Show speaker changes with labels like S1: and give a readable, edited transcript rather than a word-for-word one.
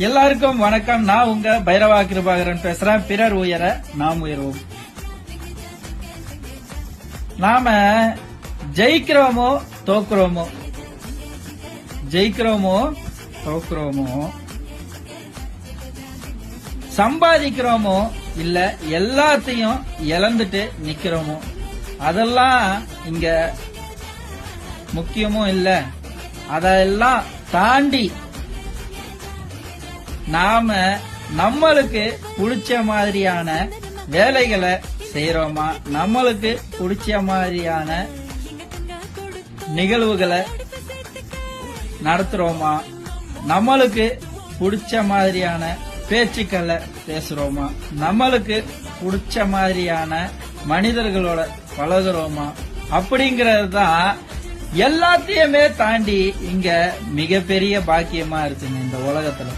S1: எல்லாருக்கும் வணக்கம். நான் உங்க பைரவா கிருபாகரன் பேசுறேன். பிறர் உயர நாம் உயர்வோம். நாம ஜெயிக்கிறோமோ தோக்குறோமோ சம்பாதிக்கிறோமோ இல்ல எல்லாத்தையும் இழந்துட்டு நிக்கிறோமோ அதெல்லாம் இங்க முக்கியமும் இல்ல. அதெல்லாம் தாண்டி நாம நம்மளுக்கு பிடிச்ச மாதிரியான வேலைகளை செய்யறோமா, நம்மளுக்கு பிடிச்ச மாதிரியான நிகழ்வுகளை நடத்துறோமா, நம்மளுக்கு பிடிச்ச மாதிரியான பேச்சுக்களை பேசுறோமா, நம்மளுக்கு பிடிச்ச மாதிரியான மனிதர்களோட பழகுறோமா அப்படிங்கறது தான் எல்லாத்தையுமே தாண்டி இங்க மிகப்பெரிய பாக்கியமா இருக்குங்க இந்த உலகத்துல.